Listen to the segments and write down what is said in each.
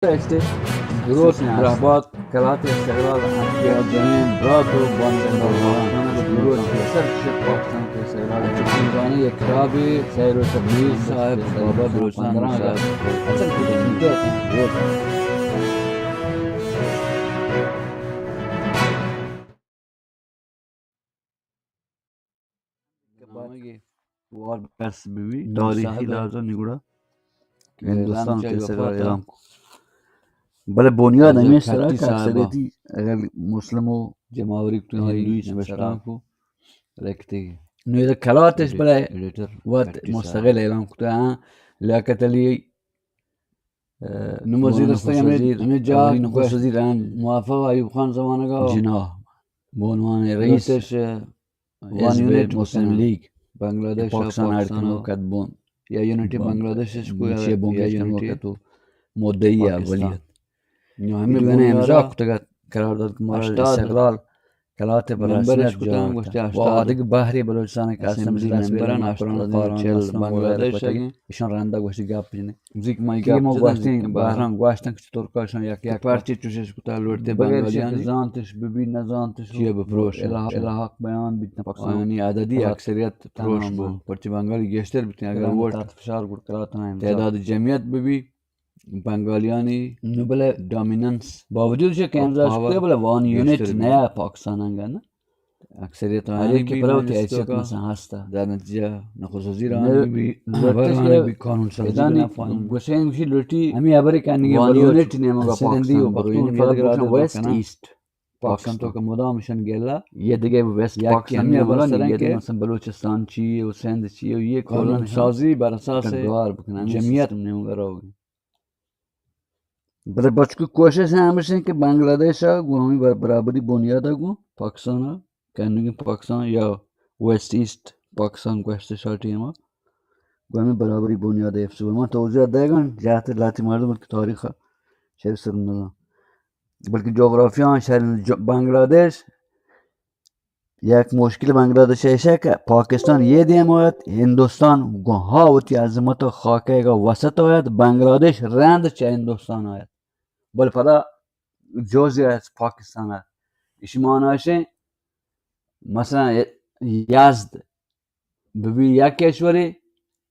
Este درست رهبات کلات استقلال امتیاز جنین برات و بزنجو درست سر شد پاکستان کے استقلال چکمگانه یک کتابی سیر و تبلیغ صاحب بابا بلوچستان اصل کتابی درست توار بحث بھی تاریخی لحاظا نگوڑا ہندوستان کے استقلال اعلان کو بلے بنیاد ہمیں اس طرح کہ اکثریتی اگر مسلم و جماوری هندوی وشتان کو رکھتے ہیں نویدہ کلاتش بلے وقت مستقل اعلان کتا ہیں لیاقت علی نموزیر استگی ہمیں جا نخوش وزیر موافق ایوب خان زمانہ کا جناح بونوان رئیسش وان یونٹ مسلم لیگ بنگلہ دیش پاکستان پاکستان کت بون یا یونٹی بنگلہ دیش کو یا یونٹی تو مدعی اولیت ہمیں بنے امضا کتا قرارداد کمال استقلال کلات برسنت جا و آدھگ بحری بلوچستان کے اسمبلی ممبران اشتران چل بنگلہ دیش اشان رندہ گوشتی گاپ جنے زیک مائی گاپ جنے بحران گوشتن کچھ ترکاشان یا پرچی چوشش کتا لوٹتے بنگلالیانی زانتش ببی نزانتش چیه بپروش الحاق بیان بیتنا پاکستانی عددی اکثریت پروش بو پرچی بنگالی گشتر بیتنا اگر ووٹ فشار گرد کلاتنا تعداد جمعیت ببی بنگالیانی بلے ڈومیننس باوجود سے کہ امضا شکتے بلے وان یونٹ نیا پاکستان آنگا نا اکثریت آنی کی پروتی حیثیت مثلا ہستا در نتیجہ نخص وزیر آنی بھی برانی بھی قانون سازی بنا فانون گوشین گوشی لوٹی ہمیں عبری کہنگی وان یونٹ نیمہ گا پاکستان پختون فقط بوشن ویسٹ ایسٹ پاکستان تو کا مدامشن گیلا یہ دیگے ویسٹ پاکستان میں بلان یہ مثلا بلوچستان چیئے و سندھ چیئے و یہ قانون سازی بر اساس جمعیت نیمہ گا رہوگی بلے بچ کو کوشش ہے ہمیشہ کہ بنگلہ دیش گو ہمیں برابری بنیاد گو پاکستان کہنگی پاکستان یا ویسٹ ایسٹ پاکستان کو ایسٹ شارٹی ہما گو ہمیں برابری بنیاد افسو ہما توضیح دے گا جہت لاتی مردم کی تاریخ شریف سر نظام بلکہ جغرافیان شہر بنگلہ دیش یک مشکل بنگلہ دیش ایسا ہے کہ پاکستان یہ دیم ہویت ہندوستان گوہا ہوتی عظمت و خاکے گا وسط ہویت بنگلہ دیش رند چا ہندوستان ہویت بل پدا جوزی ہے پاکستان ہے اس معنی ہے مثلا یزد ببی یک کشوری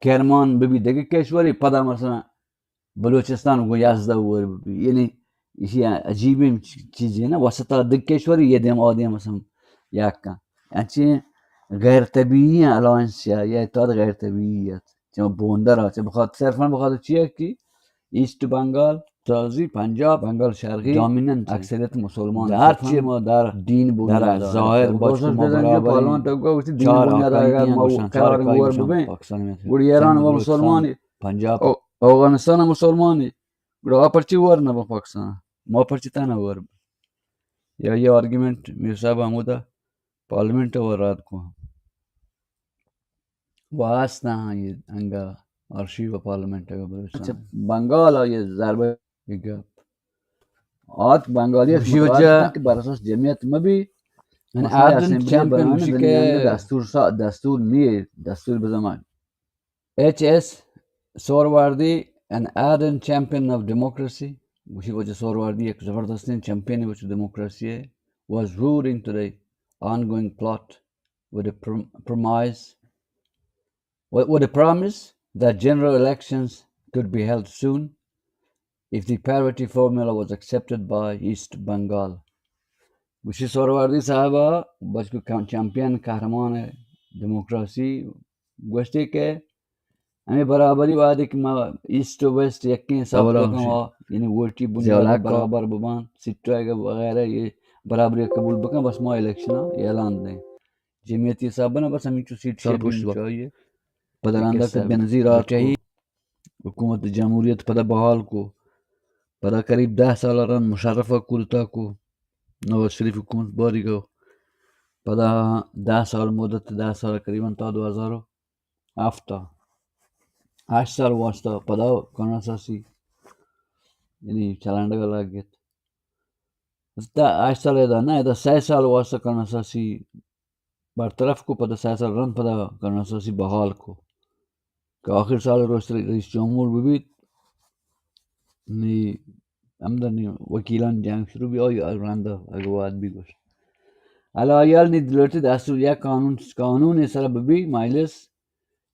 کرمان ببی دیگه کشوری پدا مثلا بلوچستان گو یزد ہوئے ببی یعنی اسی عجیبی چیزی ہے نا وسطا دیگ کشوری یہ دیم آدم مثلا یک کا یعنی غیر طبیعی الائنس یا اتحاد غیر طبیعیت چون بوندر ہے بخاطر صرفاً بخاطر چیئے کہ ایسٹ بنگال تازی پنجاب بنگال شرقی ڈومیننٹ اکثریت مسلمان در چی ما در دین در بنیاد ظاہر بچ کو ما برابری چار بنیاد ما قرار گور ببین پاکستان میں گوڑ ایران و مسلمانی پنجاب افغانستان مسلمانی گوڑ آ پرچی ور نہ پاکستان ما پرچی تانا ور یا یہ آرگیومنٹ میر صاحب حمودہ پارلیمنٹ اور رات کو واسطہ یہ انگا archivo parlamenta اچھا بنگال یہ ضربہ گپ آت بنگالی وجہ کہ براساس جمعیت میں بھی اربن چیمپئن کے دستور نہیں دستور بزمان H S Suhrawardy an ardent champion of democracy اسی وجہ سورواردی ایک زبردست چیمپئن ہے ڈیموکریسی ہے was rooting to the ongoing plot with a promise that general elections could be held soon if the parity formula was accepted by East Bengal. وشی سوروردی صاحبہ بچ کو champion Kahraman ہے ڈیموکریسی گوشتی کہ ہمیں برابری وعدے کہ میں ایسٹ و ویسٹ یقین سب یعنی ووٹی بنیاد برابر ببان سیٹو ہے وغیرہ یہ برابری قبول بکن بس ما الیکشن اعلان دیں جمعیتی صاحب نا بس ہمیں چو سیٹ چاہیے پدرندہ کا بنظیر چاہیے حکومت جمہوریت پدہ بحال کو پدہ قریب 10 سال رن مشرفہ کلتا کو نواز شریف حکومت باری گو پدہ 10 سال مدت 10 سال قریباً تا 2007 8 سال واسطہ پدہ کرنا ساسی یعنی چلانڈ گا لاگیت 8 سال ادا نا ادا 6 سال واسطہ کرنا ساسی برطرف کو پدہ 6 سال رن پدہ کرنا ساسی بحال کو کہ آخر سال رئیس جمہور بھی نی همدانی وکیلان جنگ شروع بی آی رنده اگواد بی گوشت علایال نی دلوتی دستور یک قانون سر ببی مایلس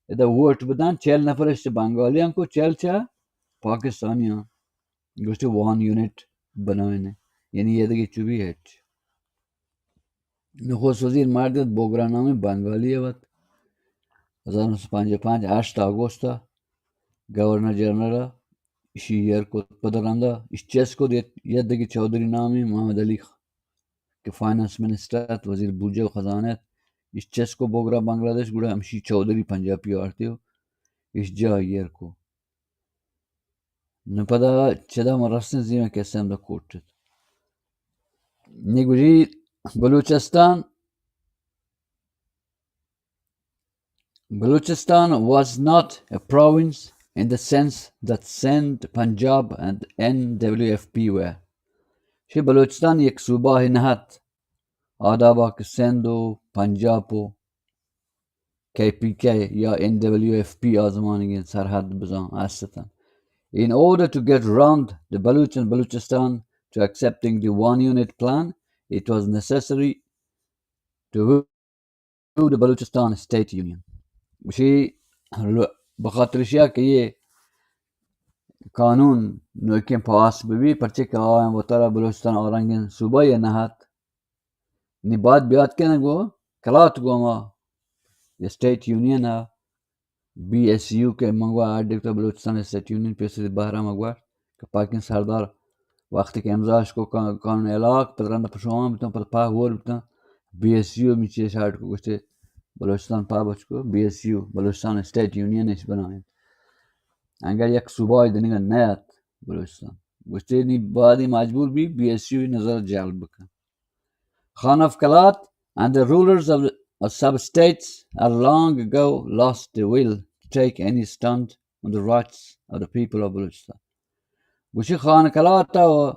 ادا ووٹ بدن 40 نفرش بنگالی هم کو 40 چه پاکستانی هم گوشتی وان یونیت بناینه یعنی یه دیگه چوبی هیچ نخست وزیر مردد بوگرانامی بنگالی بود 1955 8 آگوست گورنر جنرال شییر کد پدرنده işçes kod یه دیگه چودری نامی محمد علی که فایننس منستر وزیر بودجه و خزانه işçes کو بوگرا بنگلادش گوڑا همشی چودری پنجابی آرتی و işçi yer کو نپدا چدا مرستن زیمه کسیم دا کورتد نگوری Balochistan was not a province in the sense that Sindh, Punjab and NWFP were. شی بلوچستان یک صوبه نهت آدابا که سند و پنجاب و KPK یا NWFP آزمانگین سرحد بزن هستن. In order to get around the Baloch and Balochistan to accepting the one unit plan, it was necessary to do the Balochistan State Union. شی بخاطرشیا که یہ قانون نوکیم پاس ببی پرچه که آیم و ترا بلوچستان آرنگین صوبه نهت نی بعد بیاد کنه گو کلات گو ما اسٹیٹ یونین ہے BSU کے منگوا آرڈکتا بلوچستان اسٹیٹ یونین پیسے بہرہ مگوا کہ پاکن سردار وقتی که امضاش کو قانون علاق پدرند پشوام بیتن پر پا هول بیتن BSU میچه شاید کو گوشته بلوچستان پا بچ کو BSU بلوچستان اسٹیٹ یونینش بناین اگر یک صوبه دنگا نیت بلوچستان گوشته نی بعدی مجبور بی BSU نظر جلب بکن Khan of Kalat and the rulers of sub-states had long ago lost the will to take any stand on the rights of the people of Balochistan. گوشی Khan Kalat و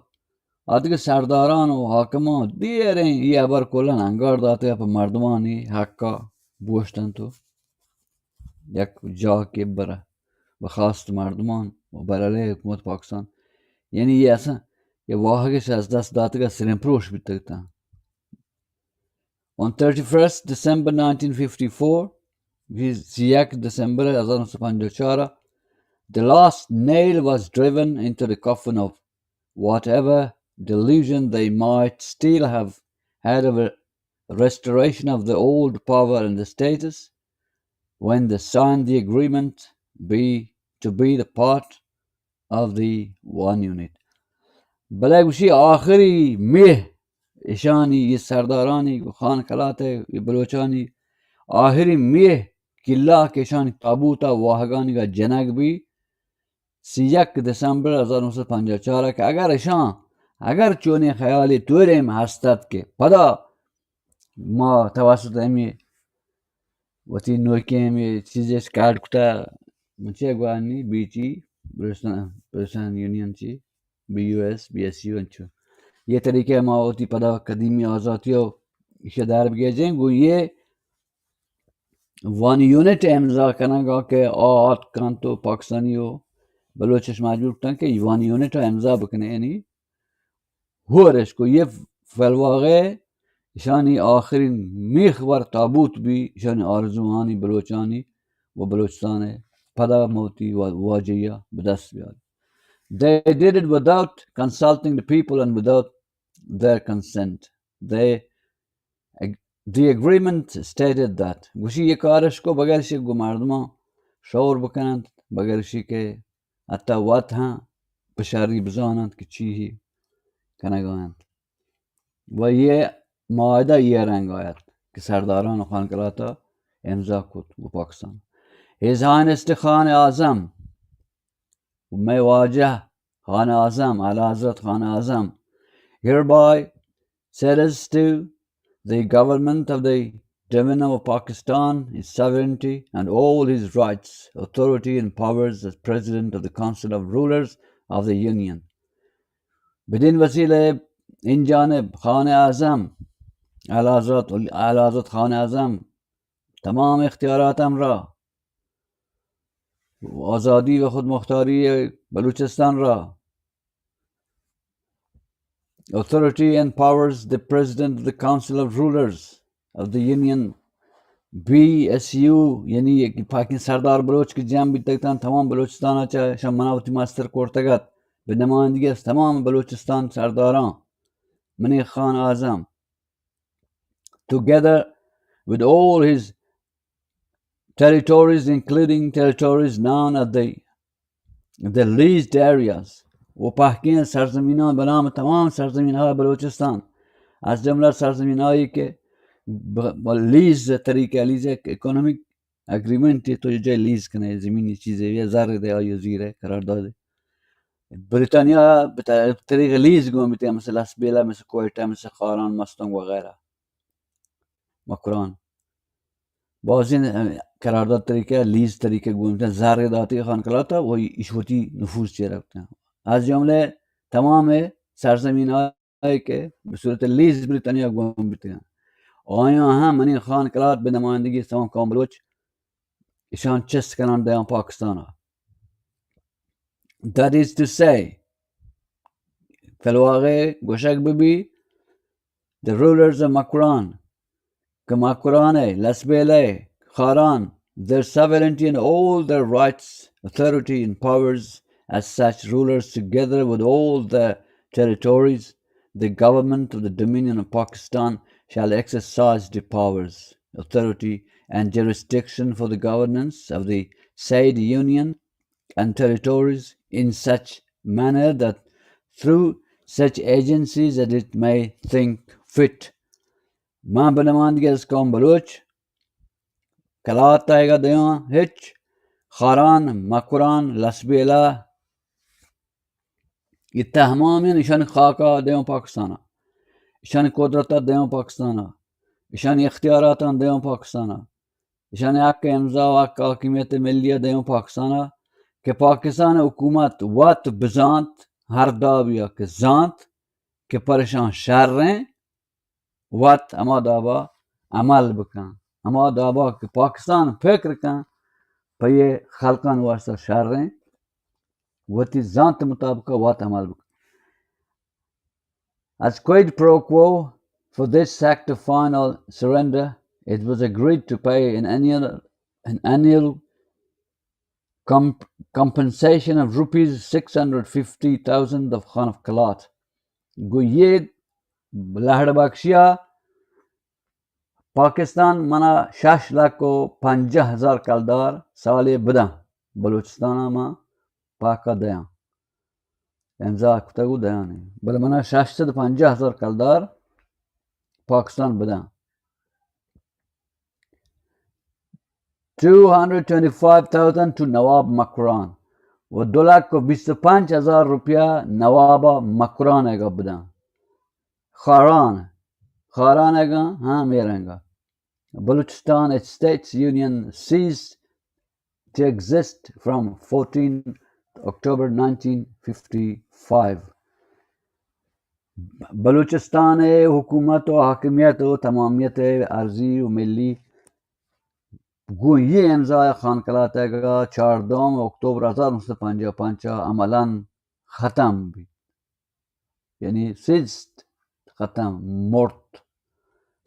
آدھگی سرداران و حاکمان دیرین یہ ابر کلن انگار داتے ہیں پر مردمانی حقا بوشتن تو یک جا کے برا بخواست مردمان و برای حکومت پاکستان یعنی یہ ایسا یہ واقعی سے از دست داتے گا سرمپروش بھی تکتا ہے On 31st December 1954, December 1954, the last nail was driven into the coffin of whatever delusion they might still have had of a restoration of the old power and the status, when they signed the agreement to be the part of the one unit. بلغوشی آخری مه ایشانی یہ سردارانی خان کلات یہ بلوچانی آخری میہ قلعہ کے شانی تابوتا واہگانی کا جنگ بھی 31 دسمبر 1954 کہ اگر ایشان اگر چونی خیالی توریم هستد که پدا ما توسط امی وتی نوکی امی چیزش کارد کتا منچه گوانی بی چی بلوچستان یونین چی BUS BSU انچو یہ طریقے ما ہوتی پدا قدیمی آزادی ہو اسے دار بگے جائیں گو یہ وان یونٹ امضا کرنا گا کہ آت کان تو پاکستانی ہو بلوچش مجبور کتن کہ وان یونٹ امضا بکنے یعنی ہو رش کو یہ فلواغے شانی آخرین میخ ور تابوت بھی شانی آرزوانی بلوچانی و بلوچستان پدا موتی واجیہ بدست بیاد They did it without consulting the people and without their consent. The agreement stated that گوشی یہ کارش کو بغیر شی گو مردمان شعور بکنند بغیر شی که حتی وقت ہاں بشاری بزانند که چی ہی کنگاند و یہ معاہدہ یہ رنگ آید که سرداران و خانقلاتا امضا کد و پاکستان His Highness خان اعظم میں واجہ خان اعظم اعلی حضرت خان اعظم hereby says to the government of the Dominion of Pakistan his sovereignty and all his rights, authority and powers as President of the Council of Rulers of the Union. بدین وسیلے ان جانب خان اعظم اعلی حضرت خان اعظم تمام اختیاراتم را آزادی و خودمختاری بلوچستان را authority and powers the President of the Council of Rulers of the Union BSU یعنی پاکستان سردار بلوچ کی جمع بھی تکتان تمام بلوچستان چاہے شمناوتی ماستر کورتگت به نمایندگی از تمام بلوچستان سرداران منی خان اعظم together with all his territories including territories known as the leased areas و پاکین سرزمینان بنام تمام سرزمین های بلوچستان از جمله سرزمین هایی که لیز طریقه لیز اکونومیک اگریمنت تو جای لیز کنه زمینی چیزی یا زر ده یا زیره قرار داده بریتانیا به طریق لیز گم میته مثل اسبیلا مثل کویتا مثل خاران مستونگ و غیره مکران باز این قرارداد طریقه لیز طریقه گم میته زر داتی خان کلاتا و ایشوتی نفوذ چه رفته از جمله تمام سرزمین هایی که به صورت لیز بریتانیا گم میته آیا هم منی خان کلات به نمایندگی تمام قوم بلوچ ایشان چست کنند دیان پاکستان ها. That is to say فلواقع گوشک ببی the rulers of Makran که مکرانه لسبیله Kharan their sovereignty and all their rights authority and powers as such rulers together with all the territories the government of the Dominion of Pakistan shall exercise the powers, authority and jurisdiction for the governance of the said union and territories in such manner that through such agencies as it may think fit. من به نمایندگی از قوم بلوچ کلات تایگا دیان هیچ خاران مکران لسبیلا یہ تمامی ایشان خاکا دیان پاکستان ایشان قدرت دیان پاکستان ایشان اختیارات دیان پاکستان ایشان حق امضا و حق حاکمیت ملی دیان پاکستان که پاکستان حکومت وقت بزانت هر دابیا که زانت که پریشان شر رہیں وقت اما دابا عمل بکن اما دابا که پاکستان فکر کن پا یہ خلقان واسطہ شر رہیں وقتی زانت مطابق وقت عمل بکن. As quid pro quo for this act of final surrender, it was agreed to pay an annual compensation of rupees 650,000 of Khan of Kalat. گو یہ لہڑ بخشیا پاکستان منا 6,50,000 کلدار سالی بدن بلوچستان ما پاکا دیان امضا کتگو دیان بل منا 650,000 کلدار پاکستان بدن 225,000 to نواب مکران و 2,25,000 روپیہ نواب مکران ایگا بدن خاران ایگا ہاں میرنگا Balochistan States Union ceased to exist from 14 October 1955. Balochistan حکومت و حاکمیت و تمامیت ارضی و ملی گو یہ امضا خان کلات کا 14 اکتبر 1955 عملاً ختم بھی یعنی ceased ختم مرد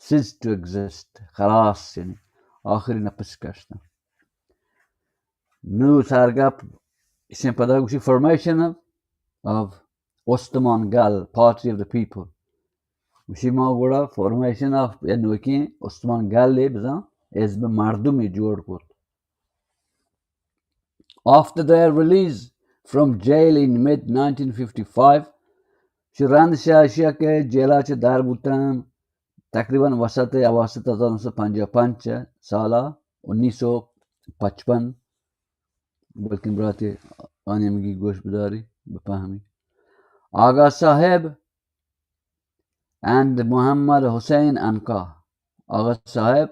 ceased to exist خلاص یعنی آخری نفس کشتن نو سرگپ اسم پدا گوشی formation of Osman Gal Party of the People گوشی ما گوڑا formation of یعنی وکی Osman Gal لی بزن حزب مردمی جوڑ کرد. After their release from jail in mid-1955 شرند شاشیا کے جیلا چه در بودن تقریباً وسط اواسط 1955 سالہ 1955 بلکہ براتی آنی مگی گوش بداری بفهمی آغا صاحب and محمد حسین انکا آغا صاحب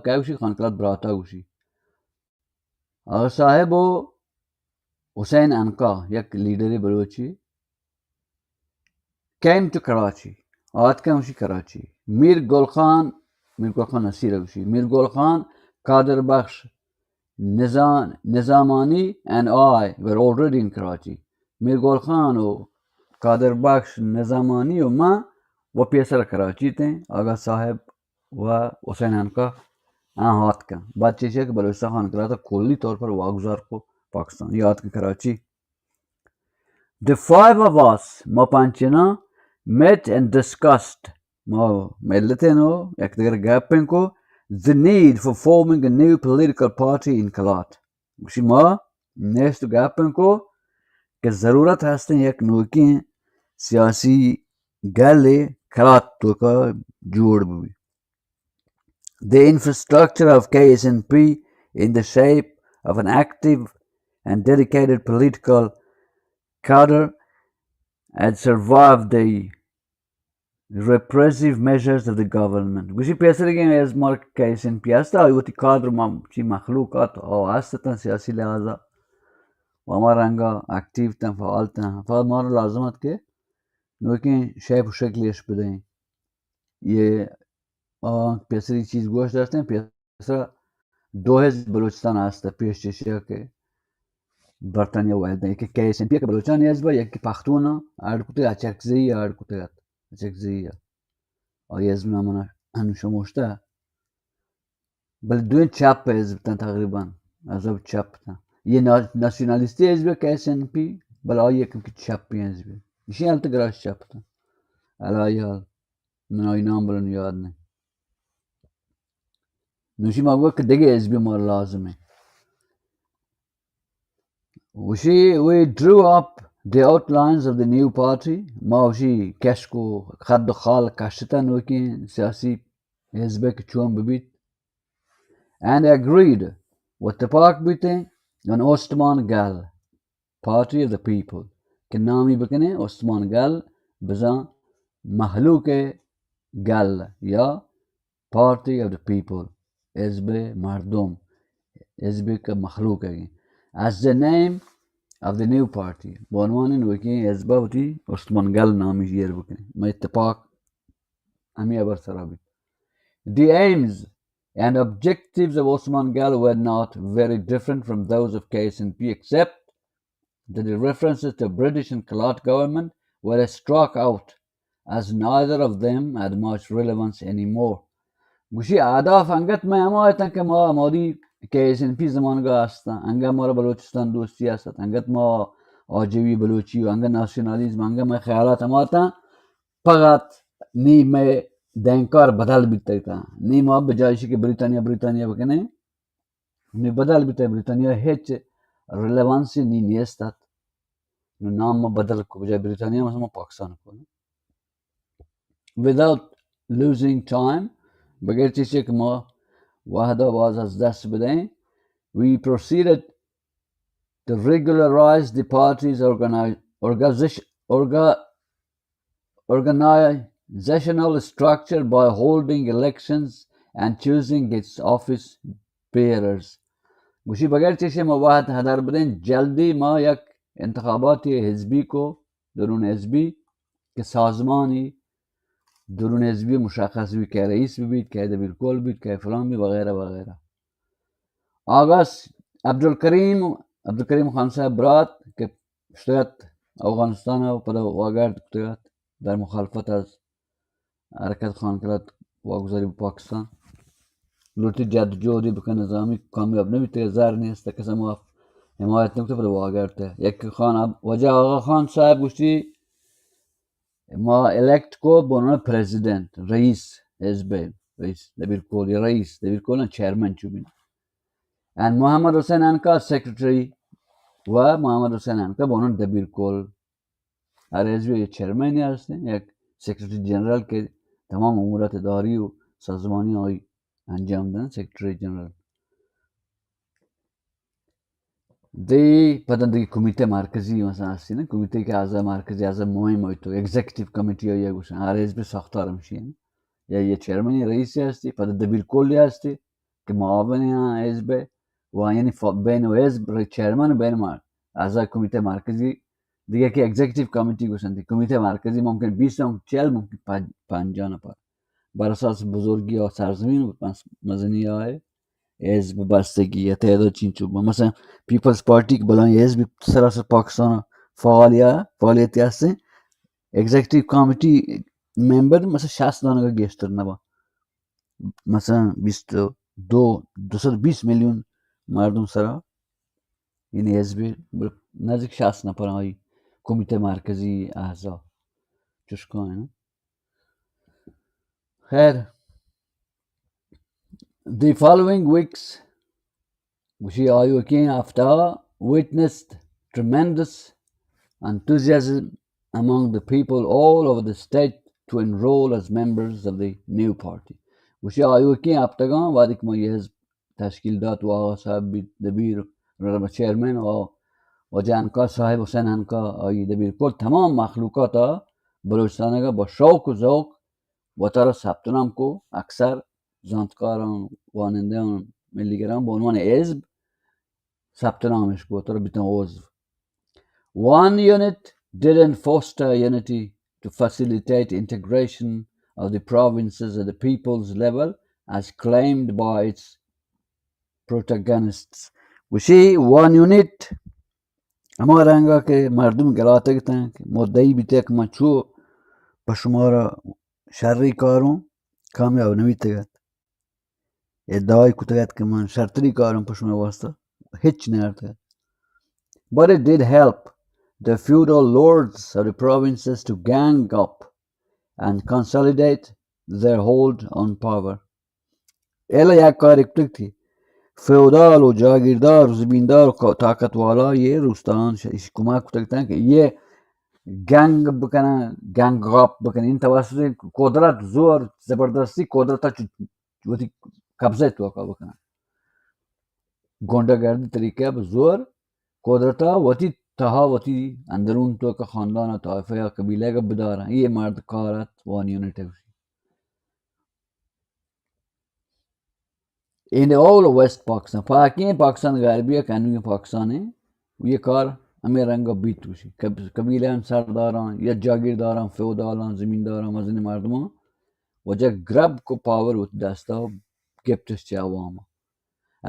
کیا گوشی خانکلات براتا گوشی آغا صاحب و حسین انکا یک لیڈری بلوچی came to Karachi آت کم گوشی کراچی میر گل خان نصیر گوشی میر گل خان قادر بخش Nizamani and I were already in Karachi. Mir Ghaus Khan و قادر بخش نظامانی و من و پیسر کراچی تھے آغا صاحب و حسین انکا ہاتھ کا بات چیز ہے کہ بلوچستان خان کرا تھا کلی طور پر واگزار کو پاکستان یہ ہاتھ کا Karachi. The five of us ما پانچنا met and discussed ما ملتے نو یک دیگر گپن کو the need for forming a new political party in Kalat. گوشی ما نیست گپن کو کہ ضرورت ہستیں یک نوکی سیاسی گل کلات تو کا جوڑ بھی. The infrastructure of KSNP in the shape of an active and dedicated political cadre had survived the repressive measures of the government. گوشی پیسر گیم از مارک KSNP هستا آیوتی کادر چی مخلوقات او هستن سیاسی لحاظا و ہمارا انگا اکٹیو تن فعال تن فقط ہمارا لازمت کے نوکیں شیپ و شکلیش بدیں. یہ پیسری چیز گوشت داشتے ہیں پیسرا دو حزب بلوچستان آستا پیش چشیا کے برطانیہ واحد ہے کہ KSNP کے بلوچانی حزب ہے یک پختونا آڑ کتے اچکزی آڑ کتے اچکزی اور یہ حزب نامنا شموشتا بل دوین چپ حزب تن تقریباً عذاب چپ تن یہ ناسیونالیستی حزب ہے KSNP بل آئی یکم کی چپی حزب ہے اسی حالت گراش چپ تن علائی حال من آئی نام بلن یاد نہیں نوشی ماگوہ کہ دیگه حزبی ما لازمه. We drew up the outlines of the new party. ما وشی کشکو خد و خال کشتا نوکی سیاسی حزبه که چون ببید and agreed و اتفاق بیتے an Ostman Gal party of the people کہ نامی بکنے Ostman Gal بزن محلوک گل یا party of the people حزب مردم حزب کا مخلوق ہے as the name of the new party بعنوان نوکی حزبہ ہوتی عثمان گل نامی شیر بکنے میں اتفاق ہمیں ابر سرابی. The aims and objectives of Osman Gal were not very different from those of KSNP except that the references to British and Kalat government were struck out as neither of them had much relevance anymore. گوشی اهداف انگت میں ہم آیتا کہ ما ہماری KSNP زمانگاہ ہستا انگا ہمارا بلوچستان دوستی ہستا انگت ما آجوی بلوچی و انگا ناسیونالیزم انگا میں خیالات ہم آتا فقط نی میں دینکار بدل بیتا تھا نی ما بجائشی کہ بریتانیہ بکنے نی بدل بیتا بریتانیہ ہیچ ریلیوانسی نی نیستا نام ما بدل کو بجائے بریتانیہ مثلا پاکستان کو. Without losing time بغیر چیزی کہ ما واحد آواز از دست بدیں we proceeded to regularize the party's organizational structure by holding elections and choosing its office bearers. گوشی بغیر چیزی ما واحد هدر بدیں جلدی ما یک انتخاباتی حزبی کو درون حزبی کہ سازمانی درون حزبی مشخص بھی کہ رئیس بھی کہ دبیر کل بھی کہ فلان بھی وغیرہ وغیرہ. آغاز عبدالکریم خان صاحب برات کہ اشتغت افغانستان و پدا واگرد اشتغت در مخالفت از حرکت خان کرد واگذاری پاکستان لوٹی جد جودی بکن نظامی کامیاب نبی تے زار نیست کسا ما حمایت نکتے پدا واگرد ہے یک خان وجہ آغا خان صاحب گوشتی ما الیکٹ کو بونو پریزیڈنٹ رئیس حزب رئیس دبیر کول یا رئیس دبیر کول نا چیئرمین چوبین and محمد حسین انکا سیکرٹری و محمد حسین انکا بونو دبیر کول ہر حزب یہ چیئرمین ہستے ہیں یک سیکرٹری جنرل کے تمام امورات اداری و سازمانی ہوئی انجام دن سیکرٹری جنرل دی پتن کمیته مرکزی مثلا هستی نه کمیته که اعضای مرکزی اعضای مهم ہوئی تو اگزیکتیو کمیتی یا گوشن هر حزب ساختار میشین یا یه چیرمنی رئیسی هستی پس دبیر کلی هستی که معاون حزب و یعنی بین حزب چیرمن و بین اعضای کمیته مرکزی دیگه که اگزیکتیو کمیتی گوشن دی کمیته مرکزی ممکن 20 ممکن 40 ممکن 50 نفر بر اساس بزرگی یا سرزمین و مزنی های حزب بستگی یا تعداد چین چوب مثلا پیپلز پارتی که بلان حزب سراسر پاکستان فعالیتی هستن اگزیکٹیو کمیٹی ممبر مثلا 60 دانه گشتر نبا مثلا 220 میلیون مردم سرا یعنی حزب نزدیک 60 نفر های کمیته مرکزی احزاب چشکانه خیر. The following weeks وشی آیوکین هفته witnessed tremendous enthusiasm among the people all over the state to enroll as members of the new party. وشی آیوکین هفتگان وقتی که ما یه حزب تشکیل داد و آقا صاحب دبیر رقم چیرمن و جانکا صاحب حسین انکا آیی دبیر کل تمام مخلوقات بلوچستان کا با شوق و ذوق و تر ثبت نام کو اکثر زانتکاران وانندگان ملیگران به عنوان حزب ثبت نامش کو تر بیتن عضو. One unit didn't foster unity to facilitate integration of the provinces at the people's level as claimed by its protagonists. وشی one unit اما رنگا که مردم گلاته گتن مدعی بیته که من چو به شما را شرری کارم کامیاب نمیتگد ادعای کتگد که من شرطری کارم پر شما واسطه هیچ نرتگد. But it did help the feudal lords of the provinces to gang up and consolidate their hold on power. الا یک کار اکتک تھی فیودال و جاگیردار و زمیندار و طاقت والا یہ روستان کمک کتگتن که یہ گنگ بکنن گنگ غاب بکنن این توسط قدرت زور زبردستی قدرت وقتی قبضه توقع بکنن گنده گردی طریقه به زور قدرت وقتی تها وقتی اندرون توقع خاندان طائفه یا قبیله کا بدارن یہ مرد کارت وان یونٹ ہے. In the whole of West Pakistan Pakistan غربی کنوی پاکستان ہے یہ کار ہمیں رنگا بیت ہوشی قبیلے سرداران یا جاگیرداران فیودالان زمینداران مزن مردمان وجہ گرب کو پاور دستا گپتش چه عوام.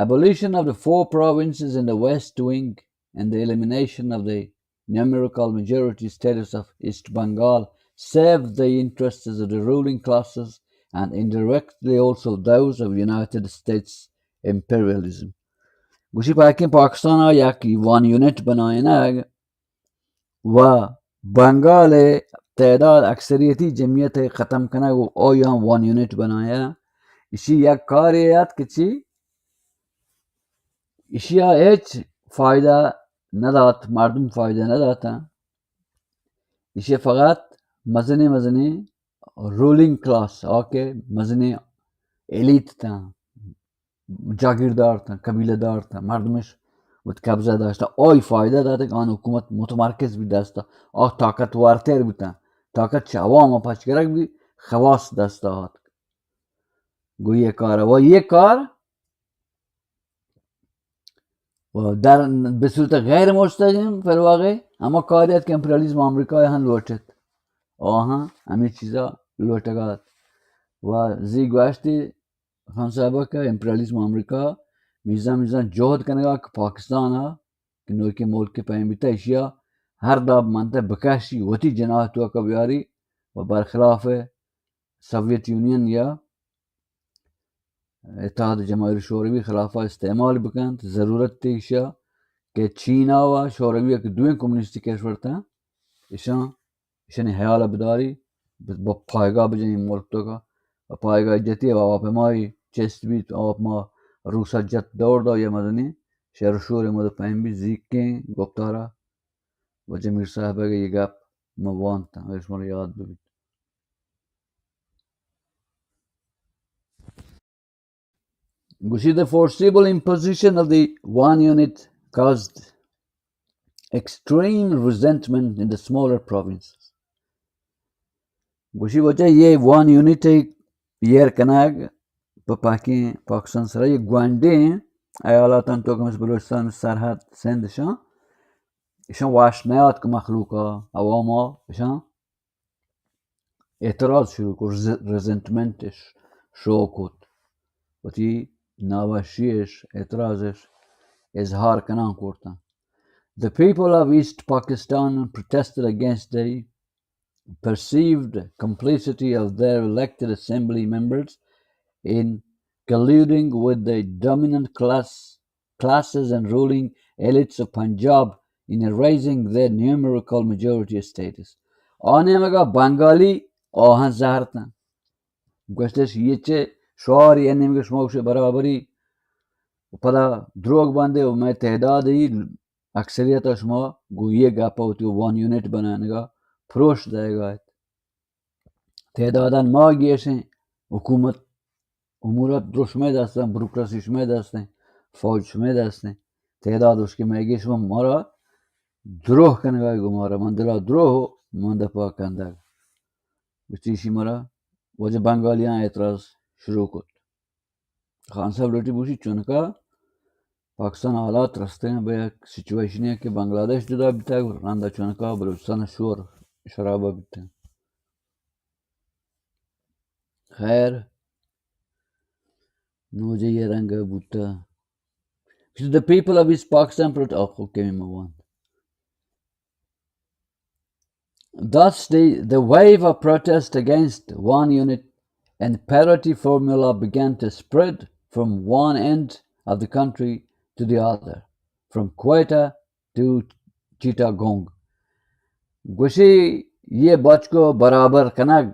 Abolition of the 4 provinces in the West Wing and the elimination of the numerical majority status of East Bengal saved the interests of the ruling classes and indirectly also those of United States imperialism. گوشی Pakistan ها یک وان unit بناینه و بنگال تعداد اکثریتی جمعیت ختم کنه و آیا هم وان یونت بنایه ایشی یک کاریت که چی ایشی ها هیچ فایده نداد مردم فایده ندادن ایشی فقط مزنی رولینگ کلاس آکه مزنی الیت تا جاگیردار تا قبیله دار تا مردمش بود قبضه داشته آی فایده داده که آن حکومت متمرکز بی دسته آه طاقت وارتر بیتن طاقت چه عوام پچگرک بی خواست دسته هات گوی یک کاره و یک کار و در به صورت غیر مستقیم فلواقع اما کاریت که امپریالیزم آمریکای هم لوٹت آها همه چیزا لوٹگاد و زی گوشتی خان صاحبه که امپریالیزم آمریکا میزان جهد کنگا که پاکستان ها که نوکی ملک پایین بیتا اشیا هر داب منطقه بکشی وطی جناح تو که بیاری و برخلاف سوویت یونین یا اتحاد جماهیر شوروی خلافه استعمال بکن ضرورت تیشا که چینا و شوروی که دوین کمونیستی کشور تا ایشان حیال بداری با پایگاه بجنین ملک تو که و پایگاه جتی و آپمای چست بیت آپما روسا جت دور دا یا مدنی شهر شور مدو پایین بی زیکیں گفتارا و جمیر صاحبه که یه گپ موانتا ایش مرا یاد ببید. گوشی the foreseeable imposition of the one unit caused extreme resentment in the smaller provinces. گوشی وجه یه one unit یر کنگ با پاکستان سره یه گوانده ایالاتان تو که مثل بلوچستان سرحد سندشان ایشان واشنیات که مخلوقا عواما ایشان اعتراض شروع کرد رزنتمنتش شو کرد و تی ناوشیش اعتراضش اظهار کنان کردن. The people of East Pakistan protested against the perceived complicity of their elected assembly members in colluding with the dominant classes and ruling elites of Punjab in erasing their numerical majority status. Anemaga Bengali Ohan Zahartan. Gostes Yeche Shari Enemiga Smoke Barabari Pada Drog Bande of my Tehdadi Aksariyata Shma Guye Gapa to 1 unit bananaga Prosh Dagait. تعداداً ما گیشیں حکومت امورات درشمه دستن بروکراسی شمه دستن فوج شمه دستن تعداد اس کے میں گیشم مارا دروح کنگای گو مارا من دلا دروح من دپا کندگ بچیشی مارا وجہ بنگالیاں اعتراض شروع کت خان صاحب روٹی بوشی چونکا پاکستان حالات رستے ہیں بے سچویشن ہے کہ بنگلہ دیش جدا بیتا ہے رندہ چونکا بلوچستان شور شرابہ بیتا ہے خیر نوجه یه رنگ بوده. The people of East Pakistan Thus the wave of protest against one unit and parity formula began to spread from one end of the country to the other, from Quetta to Chittagong. Gushi ye bachko barabar kanag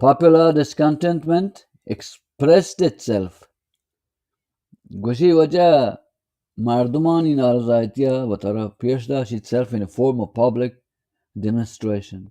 Popular discontentment expressed itself. Gushi wajah mardumani narazaytiya watara peshdash itself in a form of public demonstration.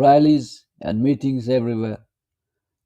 rallies and meetings everywhere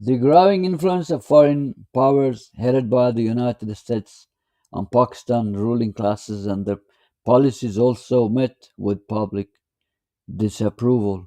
The growing influence of foreign powers headed by the United States on Pakistan ruling classes and their policies also met with public disapproval.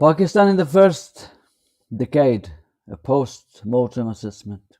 Pakistan in the first decade a post-mortem assessment.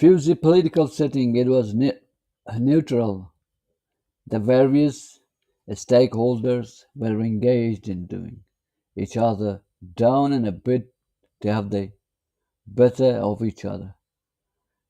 fusy political setting it was neutral. The various stakeholders were engaged in doing each other down in a bid to have the better of each other.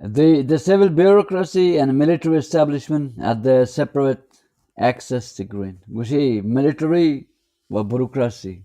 The civil bureaucracy and military establishment at their separate access to grain. Gushi military و bureaucracy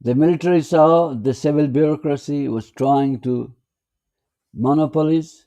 The military saw the civil bureaucracy was trying to monopolize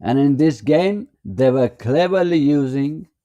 And in this game they were cleverly using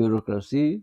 bureaucracy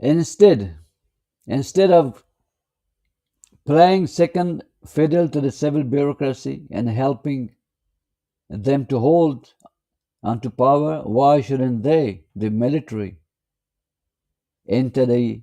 Instead of playing second fiddle to the civil bureaucracy and helping them to hold onto power, why shouldn't they, the military, enter the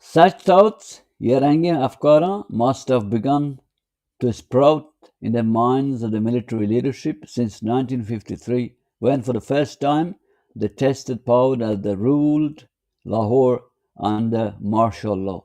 Such thoughts yarange afkara must have begun to sprout in the minds of the military leadership since 1953 when for the first time they tested power as they ruled Lahore under martial law.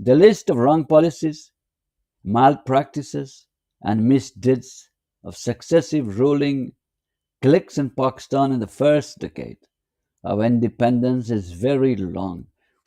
The list of wrong policies, malpractices and misdeeds of successive ruling cliques in Pakistan in the first decade of independence is very long.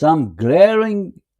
Some glaring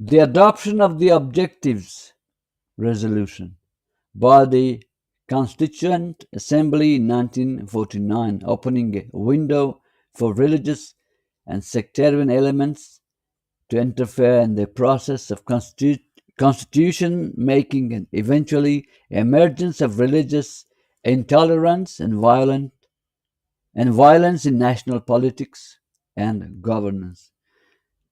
The adoption of the objectives resolution by the Constituent Assembly in 1949, opening a window for religious and sectarian elements to interfere in the process of constitution making and eventually emergence of religious intolerance and violence in national politics and governance.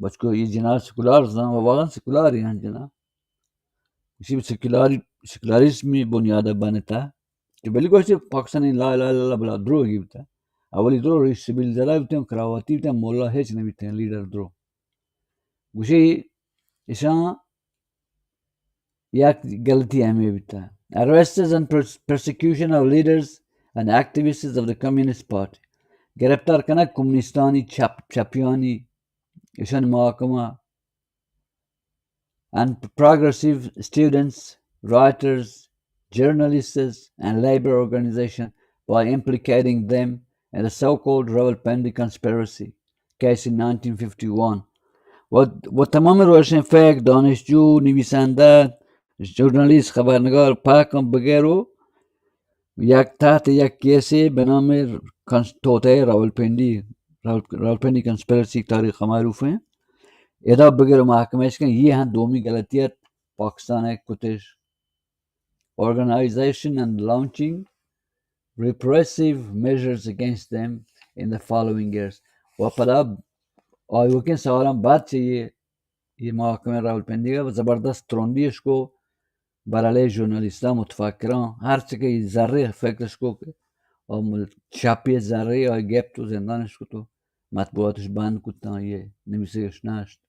بچکو یہ جناب سکولار زن و واقعا سکولاری ہیں جناب اسی سکولاریزمی بنیاد بنتا کہ بلی کوشش پاکستانی لا الہ الا اللہ بلا درو گی بتا اولی درو رئیس سبیل زلا بتا کراواتی بتا مولا ہیچ نہیں بتا لیڈر درو گوشی ایشان یک غلطی ہمیں بتا arrests and persecution of leaders and activists of the Communist Party گرفتار کنک کمونیستانی چپیانی ایشان محاکمہ and progressive students, writers, journalists and labor organizations by implicating them in the so-called Rawalpindi conspiracy case in 1951 و تمام روشن فکر دانشجو نویسنده ژورنالیست خبرنگار پاکم بغیرو یک تحت یک کیسی به نام توطئه راولپندی کنسپیرسی تاریخ معروف ہیں ادا بغیر محکمہ اس کے یہ ہیں دومی غلطیت پاکستان ہے کتش organization and launching repressive measures against them in the following years و پدا آئیو کے سوالم بعد چاہیے یہ محکمہ راولپندی کا زبردست تروندیش کو برالے ژورنالیستان متفکران ہر چکے ذرے فکرش کو اور چاپی ذرے اور گیپ تو زندانش کو تو مطبوعاتش بند کتا یہ نویسیش نشت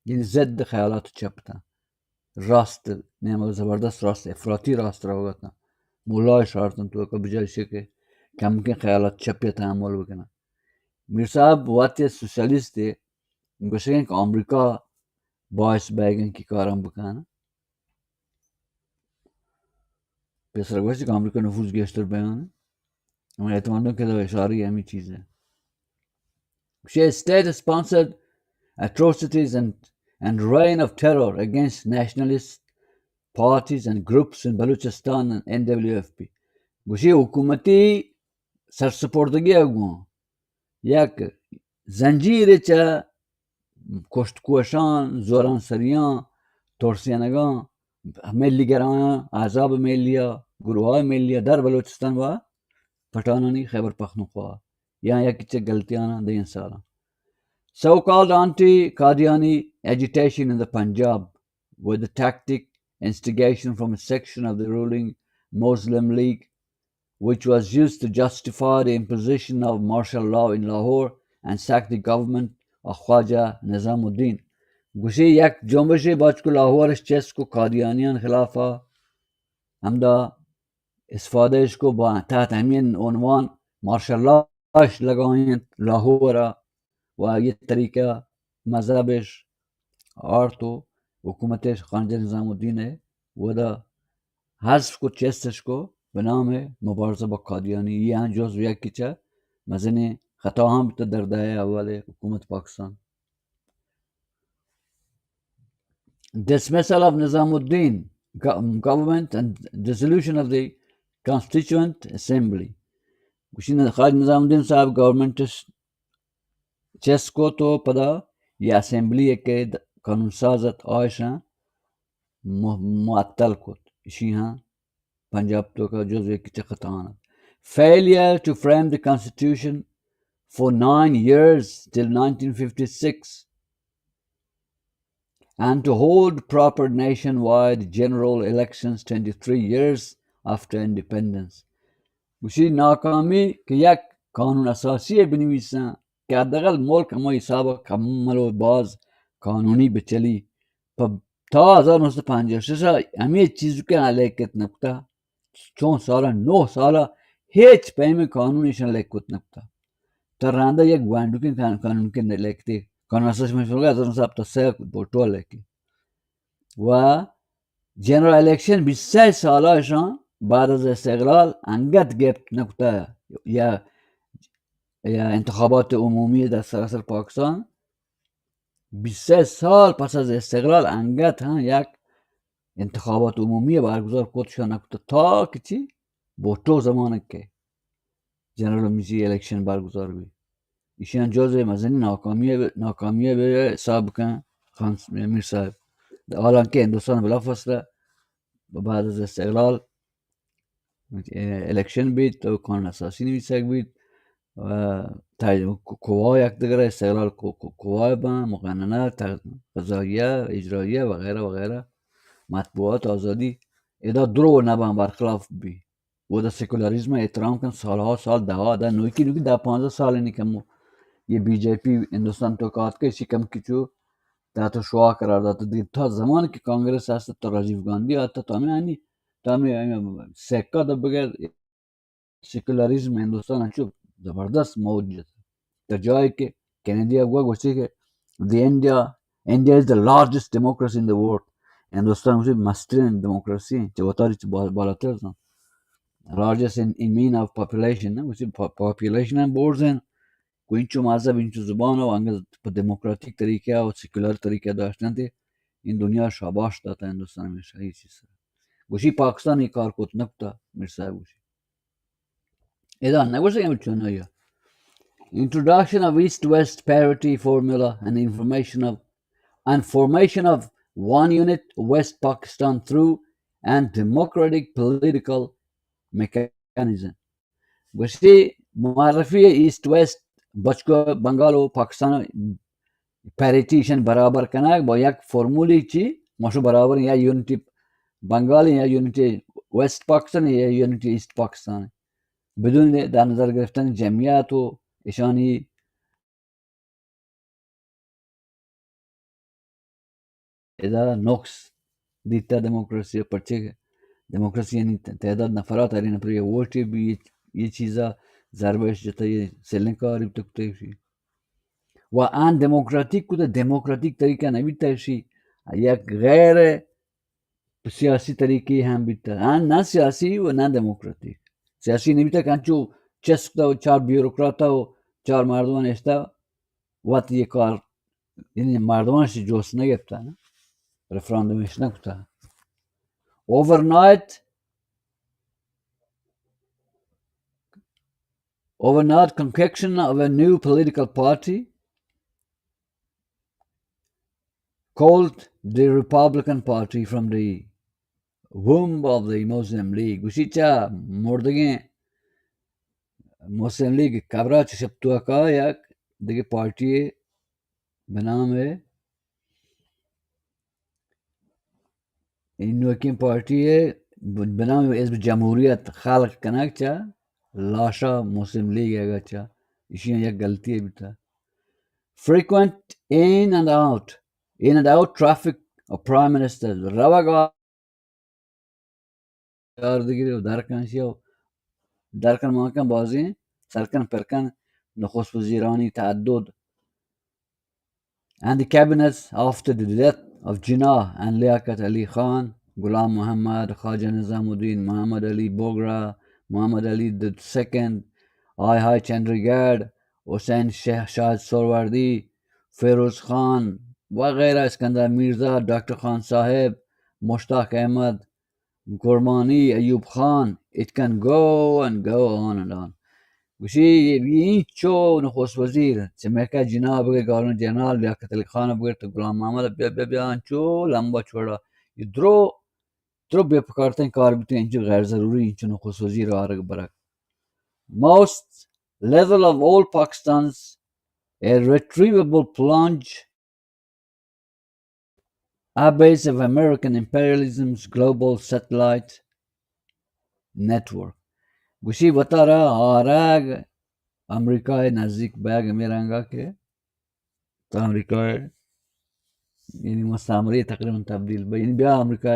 یعنی ضد خیالات چپ تھا راست نیم زبردست راست افراطی راست رہا تھا مولا شارتن تو کا بجائے سے کہ کم کے خیالات چپے تعامل بکنا میر صاحب واقعی سوشلیست تھے گوشیں کہ امریکہ باعث بیگن کی کارم بکانا پیسر گوشت کہ امریکہ نفوذ گیشتر بیان ہے میں اعتماد کہ تو اشاری اہمی چیز ہے she state sponsored atrocities and reign of terror against nationalist parties and groups in Balochistan and NWFP. گوشی حکومتی سرسپردگی اگوان یک زنجیر چه کشتکوشان زوران سریان ترسیانگان ملیگران احزاب ملیه گروه های ملیه در بلوچستان و پٹانانی خیبر پختونخوا یہاں یکی چه غلطیانا دین سالا so-called anti-Qadiani agitation in the Punjab with the tactic instigation from a section of the ruling Muslim League which was used to justify the imposition of martial law in Lahore and sack the government of Khwaja Nizamuddin. گوشی یک جنبش باج کو لاہورش chess کو قادیانیان خلافا ہمدا استفادهش کو با تحت همین عنوان martial لاش لگائیں لاہورا و یہ طریقہ مذہبش آرت و حکومتش خواجہ نظام الدین ہے وہ دا حذف کو چیستش کو به نام مبارزه با قادیانی یہ ہیں جزو یکی چه مزنی خطا هم بیتا در دهه اول حکومت Pakistan dismissal of Nizamuddin government and dissolution of the constituent assembly گوشی خواجہ نظام الدین صاحب گورنمنٹش چیس کو تو پدا یہ اسمبلی ہے کہ قانون سازت آئیشاں معطل کت اسی ہاں پنجاب تو کا جزو ایک چختان failure to frame the constitution for 9 years till 1956 and to hold proper nationwide general elections 23 years after independence اسی ناکامی کہ یک قانون اساسی بنویساں کہ حداقل ملک ہمیں حساب کمل و باز قانونی بچلی تا 1956 ہمیں چیز کے علیکت نکتا 4 سالہ 9 سالہ ہیچ پہمے قانونیشن لیکت نکتا تر رانده یک گوانڈوکین قانون که نلکتی قانون اساسی مشروعه از اون سب تا 3 بوتو لکی و جنرال الیکشن 23 سالهشان بعد از استقلال انگت گرفت نکته یا انتخابات عمومی در سراسر پاکستان 23 سال پس از استقلال انگت هم یک انتخابات عمومی برگزار کردشان نکته تا که چی بوتو زمانه که جنرال میزی الیکشن برگزار بی ایشان جزء مزنی ناکامیه به حساب کن میر صاحب حالا که هندوستان بلافاصله بعد از استقلال الیکشن بید و قانون اساسی نویسک بید و قوا یکدیگر استقلال قوا باں مقننه قضاییه اجراییه وغیره وغیره مطبوعات آزادی ادا درو نباں برخلاف بی و دا سیکولاریزم احترام کن سالها سال ده نوکی 10-15 سال اینی کم یہ بی جے پی ہندوستان تو کات کے اسی کم کی چو تا شعا قرار داتا دی تا زمان کی کانگریس هست تا راجیو گاندھی آتا تا ہمیں سیکا دا بغیر سیکولاریزم ہندوستان ہنچو زبردست موج تا جائے کہ کینیڈیا ہوا گوشتی کہ India is the largest democracy in the world. Hindustan مجھے مسترین ڈیموکریسی ہیں چوتاری بالاتر largest in mean of population مجھے population ہیں بورڈز ہیں کوئی انچو مذہب انچو زبان ہو انگز ڈیموکریٹک طریقہ اور سیکولر طریقہ داشتن تھے ان دنیا شاباش داتا ہندوستان میں صحیح چیز گوشی پاکستانی کار کو نکتا میر صاحب گوشی ادا نگوشی کہ چونو یا introduction of east-west parity formula and formation of one unit West Pakistan through and democratic political mechanism. گوشتی معرفی ایسٹ ویسٹ بچکو بنگال و پاکستان پیریٹیشن برابر کنک با یک فرمولی چی ماشو برابر یا یونیتی بنگال یا یونیتی ویسٹ پاکستان یا یونیتی ایست پاکستان بدون در نظر گرفتن جمعیت و اشانی اذا نقص دیتا دموکراسی پرچے دموکراسی یعنی تعداد نفرات ارین پر یہ ووٹ بھی یہ چیزا ضربش جتا یہ سیلن کاری تکتے شی و ان دموکراتیک کو دموکراتیک طریقہ نبیتا شی یک غیر سیاسی طریقے ہم بیتا ان نہ سیاسی و نہ دموکراتیک سیاسی نبیتا کنچو چسکتا و چار بیوروکراتا و چار مردمان اشتا وقت یہ کار یعنی مردمان سے جوش نگفتا نا referendum ish nakta. Overnight concoction of a new political party called the Republican Party from the womb of the Muslim League. Gushicha mordage Muslim League kabra chishaptua ka yak dege party بنام ہے انو کی party ہے بنام اس جمہوریت خلق کنک چا لاشا مسلم league ہے چا اسی یک غلطی ہے بیتا frequent in and out traffic of prime minister رواگا داردگیری و درکنشی و درکن ماکن بازی سرکن پرکن نخست وزیرانی تعدد and the cabinets after the death of Jinnah and Liaquat Ali Khan, Ghulam Muhammad, Khaja Nizamuddin, Muhammad Ali Bogra, Muhammad Ali II, I. Chandigarh, Hussain Shah Sorwardi, Feroz Khan, وغیرہ Iskander Mirza, Dr. Khan Sahib, Mushtaq Ahmad, Gormani, Ayub Khan. It can go and go on and on. گوشی این چو نخست وزیر چمیکا جناب بگر governor جنرال لیاقت علی خان بگر تو غلام محمد بیا چو لمبا چوڑا یہ درو بے پکارتے ہیں کار بیتے ہیں غیر ضروری انچو نخست وزیر آرگ برک most level of all Pakistan's irretrievable plunge abyss of American imperialism's global satellite network. گوشی بتا رہا آرگ امریکہ نزدیک بیگ میرنگا کے تو امریکہ یعنی مستعمره تقریبا تبدیل به یعنی بیا امریکہ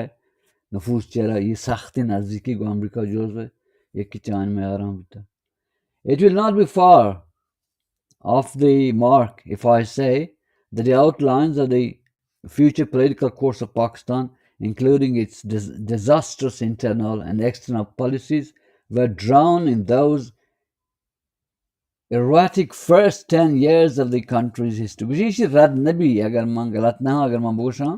نفوذ چرا یہ سختی نزدیکی کو امریکہ جزو یکی چند میں آرام بیتا. It will not be far off the mark if I say that the outlines of the future political course of Pakistan, including its disastrous internal and external policies, were drawn in those erratic first 10 years of the country's history. بشیشی رد نبی اگر من غلط نہ اگر من بوشاں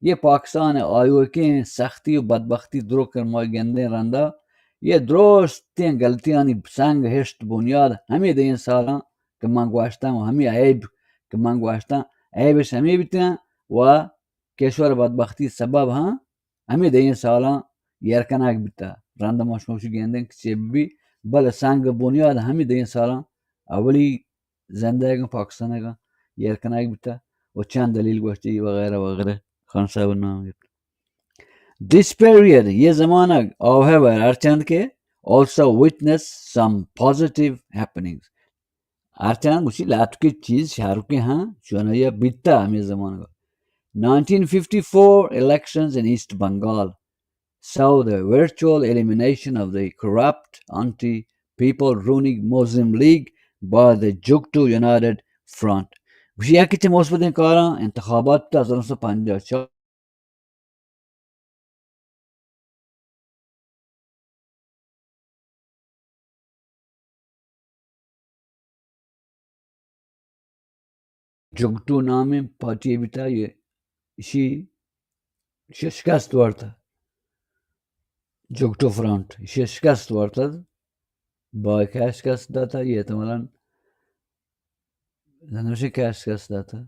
یہ پاکستان آیو کے سختی و بدبختی درو کر موی گندے رندہ یہ درستیں غلطیاں سنگ ہشت بنیاد ہمیں دیں سالاں کہ من گواشتاں و ہمیں عیب کہ من گواشتاں عیبش ہمیں بیتاں و کشور بدبختی سبب ہاں ہمیں دیں سالاں یرکناک بیتا رندہ مشموشی گندیں کچھ بھی بل سنگ بنیاد ہمیں دیں سالاں اولی زندگی پاکستان کا یرکناک بیتا و چند دلیل گوشتی وغیرہ وغیرہ خان صاحب نام گفت. This period یہ زمانہ however ہرچند کے also witnessed some positive happenings. ہرچند مجھے لاتو کی چیز شہروں کے ہاں چونہ یہ بیتا ہمیں زمانہ کا. 1954 elections in East Bengal saw the virtual elimination of the corrupt anti-people ruling Muslim League by the Jugto United Front. مجھے یہ کچھ مثبت کارا انتخابات تا 1950 جگٹو نام پارٹی بھی تھا. یہ اسی شکست ہوا تھا جگٹو فرنٹ شکست ہوا تھا با کیا شکست تھا یہ احتمالاً نمشی کیا شکست تھا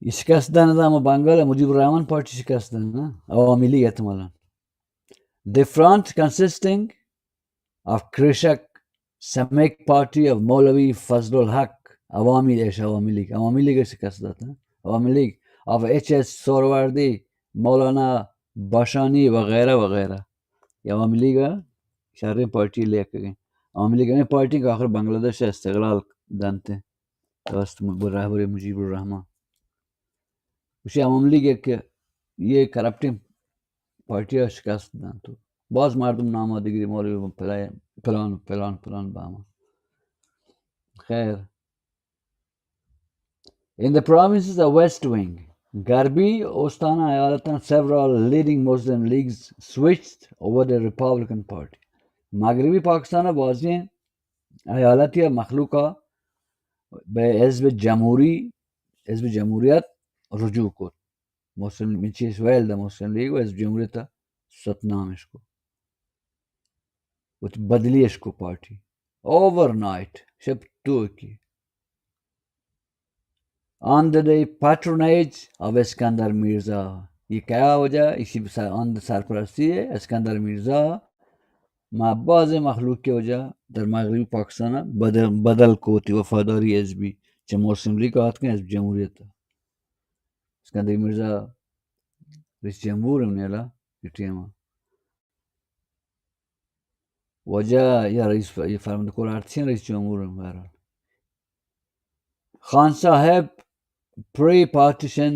یہ شکست دانا تھا بنگال مجیب الرحمان پارٹی شکست دانا عوامی league احتمالاً. The front consisting of Krishak Samek party of Maulavi Fazlul Haq عوامی لیگ شکست داتا عوامی لیگ of H.S. سورواردی مولانا باشانی وغیرہ وغیرہ. یہ عوامی لیگ شہری پارٹی لے کے گئے. عوامی لیگ نے پارٹی کا آخر بنگلہ دیش استقلال دانتے برابر مجیب الرحمان. اسی عوامی لیگ ایک یہ کرپٹنگ پارٹی شکست دانتو باز مردم نامہ دیگری مولوی پلان پلان پلان باما. خیر. In the provinces of West Wing, Garbi Ostana Ayalatan, several leading Muslim leagues switched over the Republican Party. مغربی پاکستان بازی ایالتی مخلوقہ به حزب جمهوریت رجوع کرد. مسلم چیز ویل ده مسلم لیگ و حزب جمهوریت ستنامش کو و بدلیش کو پارٹی overnight شب تو کی under the patronage of Iskandar Mirza. یہ کیا وجہ اسی اندر سرپرستی ہے اسکندر مرزا بعض مخلوق کی وجہ در مغربی پاکستان بدل کوتی وفاداری حزبی چه مسلم لیگ آت که حزب جمهوریت. اسکندر مرزا رئیس جمهور نیلا ٹیم وجہ یا رئیس فرمانده کل ارتشین رئیس جمهور بهرحال. خان صاحب pre-partition,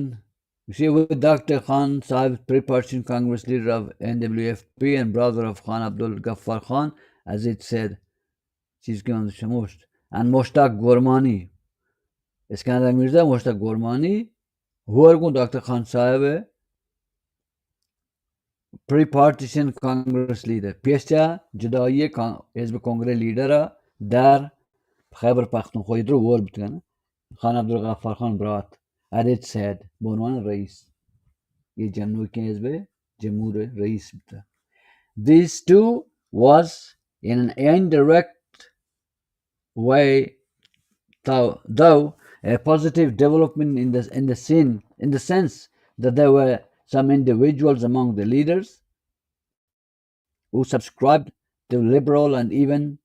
you see, with Dr. Khan Sahib, pre-partition Congress leader of NWFP and brother of Khan Abdul Ghaffar Khan, as it said, and Mushtaq Gormani. Iskandar Mirza, Mushtaq Gormani, who are going Dr. Khan Sahib, pre-partition Congress leader. Piescha, Judaiye, Hizb Congress leader, dar Khyber Pakhtunkhwa, idro war bitgana. Khan Abdul Ghaffar Khan brought. As it said, بعنوان رئیس یہ جمہور کے حزب جمہور رئیس تھا. These two was in an indirect way though a positive development in the sense that there were some individuals among the leaders who subscribed to liberal and even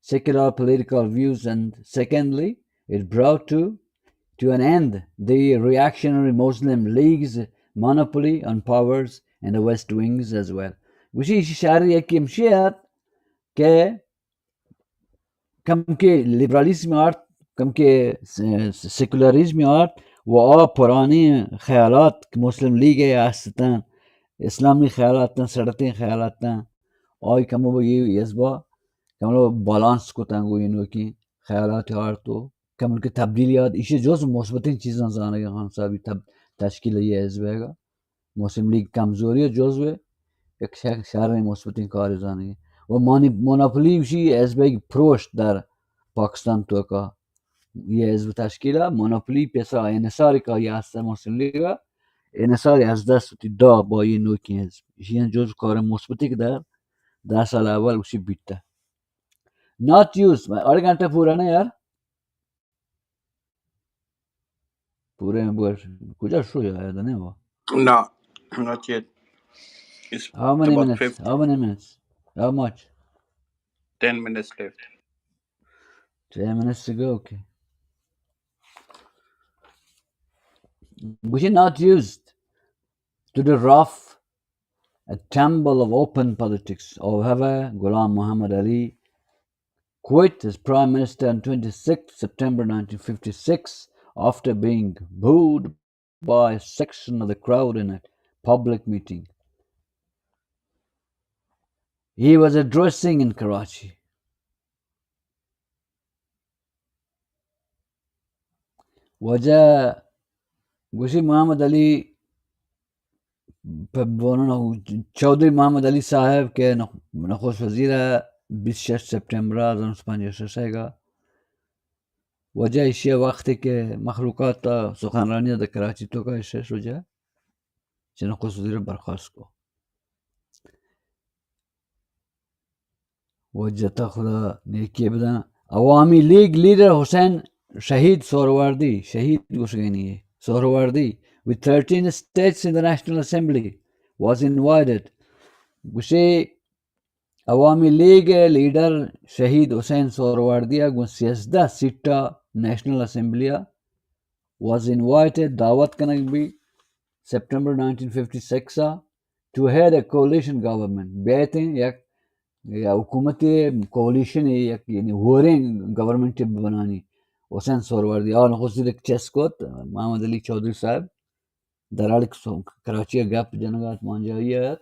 secular political views, and secondly it brought to an end the reactionary Muslim League's monopoly on powers in the West Wings as well. وشي شعري يكي مشيت ك كم كي ليبراليزم ارت كم كي سيكولاريزم ارت و پرانی خیالات مسلم league هستن اسلامی خیالات سرطین خیالات آی کمو یہ یزبا کمو بالانس کو تنگو اینو کی خیالات ارتو کم کے تبدیلیات اسی جز مثبتین چیزاں زانه خان صاحبی تشکیل یہ حزب ہے مسلم لیگ کمزوری ہے جزو یک شهر مثبتین کار زانه و مونوپولی اسی حزب پروش در پاکستان تو کا یہ حزب تشکیل مونوپولی پیسا انحصاری کا یہ هست مسلم لیگ انحصاری از دست دا با یہ نوکی حزب اسی جز کار مثبتی که در 10 سال اول اسی بیتا not used. آره گھنٹه پورا نه یار پورے کجا شو یاد نہیں ہوا. No, not yet. It's How many about minutes? 50, How many minutes? How much? 10 minutes left. 10 minutes ago, okay. Which is not used to the rough a tumble of open politics. However, Ghulam Muhammad Ali quit as Prime Minister on 26 September 1956 after being booed by a section of the crowd in a public meeting. He was addressing in Karachi. وجاء گوشی محمد علی چودھری محمد علی صاحب کے نخست وزیر 26 سپتامبر 1956 گا وجہ ایشی وقتی که مخلوقات سخنرانی در کراچی تو که ایشش وجہ چه نخست وزیر برخواست کو وجہ تا خدا نیکی بدن. عوامی لیگ لیڈر حسین شہید سہروردی شہید گوشگینی ہے سہروردی with 13 states in the National Assembly was invited. گوشی عوامی لیگ لیڈر شہید حسین سہروردیہ گو 13 سیٹا نیشنل اسمبلیہ was invited دعوت کنک بھی September 1956 to head a coalition government. بیتیں یک یا حکومتی کولیشن یک یعنی وورنگ گورنمنٹ بنانی حسین سہروردی اور نخست چیس کوت محمد علی چودھری صاحب درالک کراچی گپ جنگات مانجائی آیت